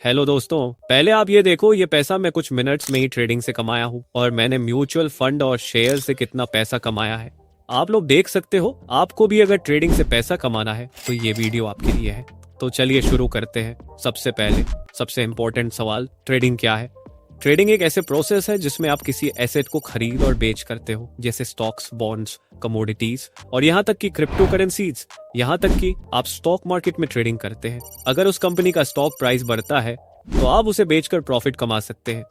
Hello दोस्तों, पहले आप ये देखो, ये पैसा मैं कुछ मिनट्स में ही ट्रेडिंग से कमाया हूँ और मैंने म्यूचुअल फंड और शेयर से कितना पैसा कमाया है आप लोग देख सकते हो। आपको भी अगर ट्रेडिंग से पैसा कमाना है तो ये वीडियो आपके लिए है। तो चलिए शुरू करते हैं। सबसे पहले सबसे इम्पोर्टेंट सवाल, ट्रेडिंग क्या है? ट्रेडिंग एक ऐसे प्रोसेस है जिसमें आप किसी एसेट को खरीद और बेच करते हो, जैसे स्टॉक्स, बॉन्ड्स, कमोडिटीज और यहाँ तक कि क्रिप्टो करेंसीज। यहाँ तक कि आप स्टॉक मार्केट में ट्रेडिंग करते हैं। अगर उस कंपनी का स्टॉक प्राइस बढ़ता है तो आप उसे बेचकर प्रॉफिट कमा सकते हैं।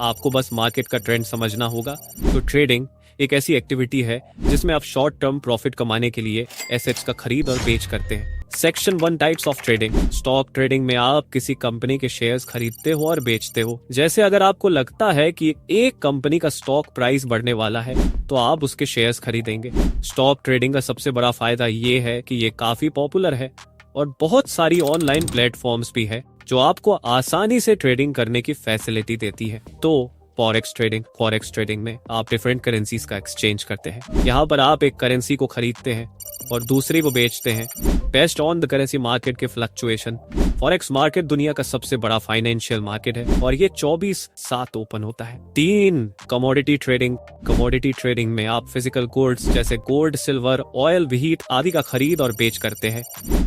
आपको बस मार्केट का ट्रेंड समझना होगा। तो ट्रेडिंग एक ऐसी एक्टिविटी है जिसमें आप शॉर्ट टर्म प्रॉफिट कमाने के लिए एसेट्स का खरीद और बेच करते हैं। Section 1, types of trading. Stock trading में आप किसी कंपनी के शेयर्स खरीदते हो और बेचते हो। जैसे अगर आपको लगता है कि एक कंपनी का स्टॉक प्राइस बढ़ने वाला है तो आप उसके शेयर्स खरीदेंगे। स्टॉक ट्रेडिंग का सबसे बड़ा फायदा ये है कि ये काफी पॉपुलर है और बहुत सारी ऑनलाइन प्लेटफॉर्म्स भी है जो आपको आसानी से ट्रेडिंग करने की फैसिलिटी देती है। तो फॉरेक्स ट्रेडिंग में आप डिफरेंट करेंसीज का एक्सचेंज करते हैं। यहाँ पर आप एक करेंसी को खरीदते हैं और दूसरी को बेचते हैं based on the currency market के फ्लक्चुएशन। फॉरेक्स मार्केट दुनिया का सबसे बड़ा फाइनेंशियल मार्केट है और ये 24/7 ओपन होता है। 3, कमोडिटी ट्रेडिंग में आप फिजिकल गुड्स जैसे गोल्ड, सिल्वर, ऑयल, व्हीट आदि का खरीद और बेच करते हैं।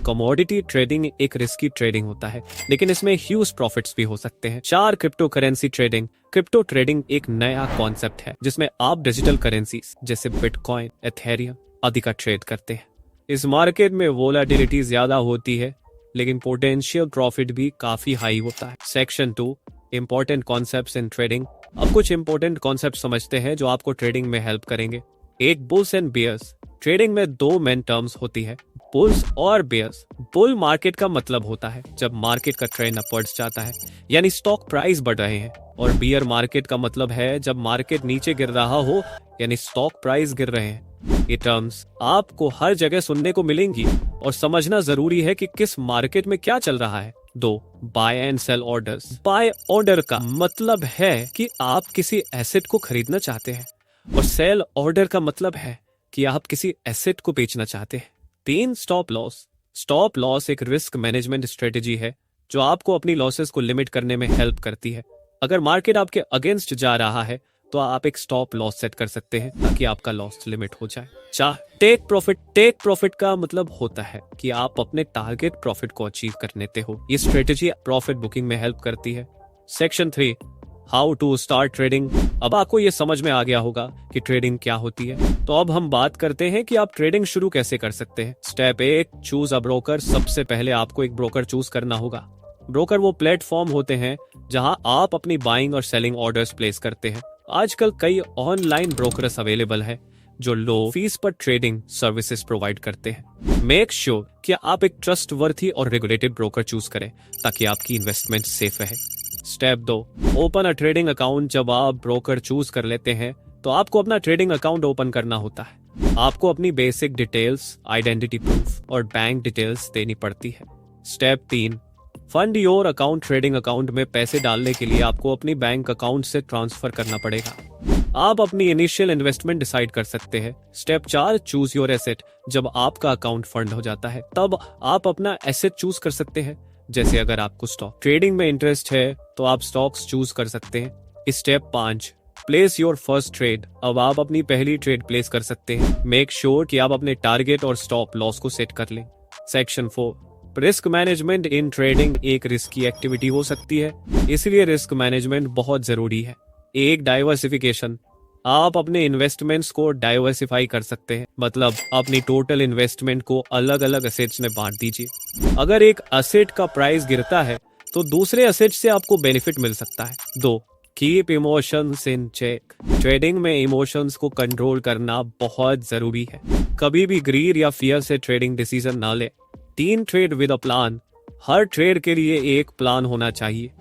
कमोडिटी ट्रेडिंग एक रिस्की ट्रेडिंग होता है, लेकिन इसमें ह्यूज प्रॉफिट्स भी हो सकते हैं। 4, crypto currency trading. Crypto trading एक नया कॉन्सेप्ट है जिसमें आप डिजिटल करेंसीज जैसे बिटकॉइन, एथेरियम आदि का ट्रेड करते हैं। इस मार्केट में वोलेटिलिटी ज्यादा होती है, लेकिन पोटेंशियल प्रॉफिट भी काफी हाई होता है। Section 2, important concepts in trading. अब कुछ इंपॉर्टेंट कॉन्सेप्ट समझते हैं जो आपको ट्रेडिंग में हेल्प करेंगे। एक, बुल्स एंड बियर्स। ट्रेडिंग में 2 मेन टर्म्स होती है, बुल्स और बियर्स। बुल मार्केट का मतलब होता है जब मार्केट का ट्रेंड अपवर्ड्स जाता है, यानी स्टॉक प्राइस बढ़ रहे हैं, और बियर मार्केट का मतलब है जब मार्केट नीचे गिर रहा हो, यानी स्टॉक प्राइस गिर रहे हैं। ये टर्म्स आपको हर जगह सुनने को मिलेंगी और समझना जरूरी है कि किस मार्केट में क्या चल रहा है। 2, buy and sell orders. Buy order का मतलब है कि आप किसी एसेट को खरीदना चाहते हैं और सेल ऑर्डर का मतलब है कि आप किसी एसेट को बेचना चाहते हैं। 3, स्टॉप लॉस। स्टॉप लॉस एक रिस्क मैनेजमेंट स्ट्रेटेजी है जो आपको अपनी लॉसेस को लिमिट करने में हेल्प करती है। अगर मार्केट आपके अगेंस्ट जा रहा है तो आप एक स्टॉप लॉस सेट कर सकते हैं ताकि आपका लॉस लिमिट हो जाए। 4, टेक प्रॉफिट का मतलब होता है कि आप अपने टारगेट प्रॉफिट को अचीव कर लेते हो। ये स्ट्रेटेजी प्रॉफिट बुकिंग में हेल्प करती है। Section 3, how to start trading. अब आपको ये समझ में आ गया होगा कि ट्रेडिंग क्या होती है। तो अब हम बात करते हैं कि आप ट्रेडिंग शुरू कैसे कर सकते हैं। Step 1, choose a broker. सबसे पहले आपको एक ब्रोकर चूज करना होगा। ब्रोकर वो प्लेटफॉर्म होते हैं जहां आप अपनी बाइंग और सेलिंग ऑर्डर्स प्लेस करते हैं। आजकल कई ऑनलाइन ब्रोकर्स अवेलेबल है जो लो फीस पर ट्रेडिंग सर्विसेज प्रोवाइड करते हैं। मेक श्योर कि आप एक ट्रस्टवर्थी और रेगुलेटेड ब्रोकर चूज करें ताकि आपकी इन्वेस्टमेंट सेफ रहे। Step 2, open a trading account. जब आप ब्रोकर चूज कर लेते हैं तो आपको अपना ट्रेडिंग अकाउंट ओपन करना होता है। आपको अपनी बेसिक डिटेल्स, आइडेंटिटी प्रूफ और बैंक डिटेल्स देनी पड़ती है। Step 3, fund your account. Trading account में पैसे डालने के लिए आपको अपनी बैंक अकाउंट से ट्रांसफर करना पड़ेगा। आप अपनी इनिशियल इन्वेस्टमेंट डिसाइड कर सकते हैं। Step 4, choose your asset. जब आपका अकाउंट फंड हो जाता है तब आप अपना एसेट चूज कर सकते हैं। जैसे अगर आपको स्टॉक ट्रेडिंग में इंटरेस्ट है तो आप स्टॉक्स चूज कर सकते हैं। Step 5, place your first trade. अब आप अपनी पहली ट्रेड प्लेस कर सकते हैं। मेक श्योर कि आप अपने टारगेट और स्टॉप लॉस को सेट कर लें। Section 4, risk management in trading एक रिस्की एक्टिविटी हो सकती है, इसलिए रिस्क मैनेजमेंट बहुत जरूरी है। एक, डाइवर्सिफिकेशन। आप अपने इन्वेस्टमेंट्स को डाइवर्सिफाई कर सकते हैं, मतलब अपनी टोटल इन्वेस्टमेंट को अलग अलग एसेट्स में बांट दीजिए। अगर एक एसेट का प्राइस गिरता है तो दूसरे एसेट से आपको बेनिफिट मिल सकता है। 2, keep emotions in check. Trading में इमोशंस को कंट्रोल करना बहुत जरूरी है। कभी भी ग्रीड या फियर से ट्रेडिंग डिसीजन ना ले। 3, trade with a plan. Her trade के लिए एक प्लान होना चाहिए।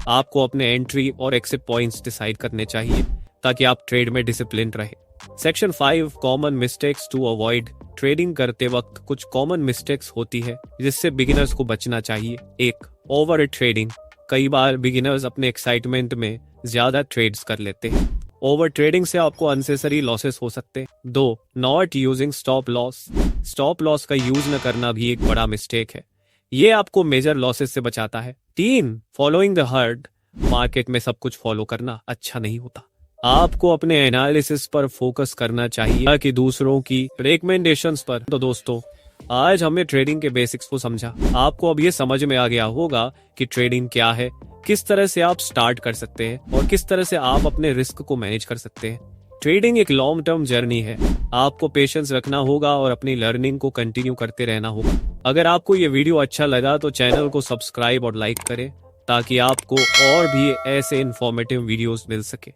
आपको अपने एंट्री और एक्सिट पॉइंट्स डिसाइड करने चाहिए ताकि आप ट्रेड में डिसिप्लिन रहे। Section 5, common mistakes to avoid. Trading करते वक्त कुछ कॉमन मिस्टेक्स होती है जिससे बिगिनर्स को बचना चाहिए। 1, ओवर ट्रेडिंग। कई बार बिगिनर्स अपने एक्साइटमेंट में ज्यादा ट्रेड्स कर लेते हैं। ओवर ट्रेडिंग से आपको अननेसेसरी लॉसेस हो सकते हैं। 2, not using stop loss. Stop loss का यूज न करना भी एक बड़ा मिस्टेक है। ये आपको मेजर लॉसेस से बचाता है। 3, फॉलोइंग द हर्ड। मार्केट में सब कुछ फॉलो करना अच्छा नहीं होता। आपको अपने एनालिसिस पर फोकस करना चाहिए कि दूसरों की रिकमेंडेशंस पर। तो दोस्तों, आज हमने ट्रेडिंग के बेसिक्स को समझा। आपको अब ये समझ में आ गया होगा कि ट्रेडिंग क्या है, किस तरह से आप स्टार्ट कर सकते हैं और किस तरह से आप अपने रिस्क को मैनेज कर सकते हैं। ट्रेडिंग एक लॉन्ग टर्म जर्नी है। आपको पेशेंस रखना होगा और अपनी लर्निंग को कंटिन्यू करते रहना होगा। अगर आपको ये वीडियो अच्छा लगा तो चैनल को सब्सक्राइब और लाइक करें ताकि आपको और भी ऐसे इंफॉर्मेटिव वीडियोस मिल सके।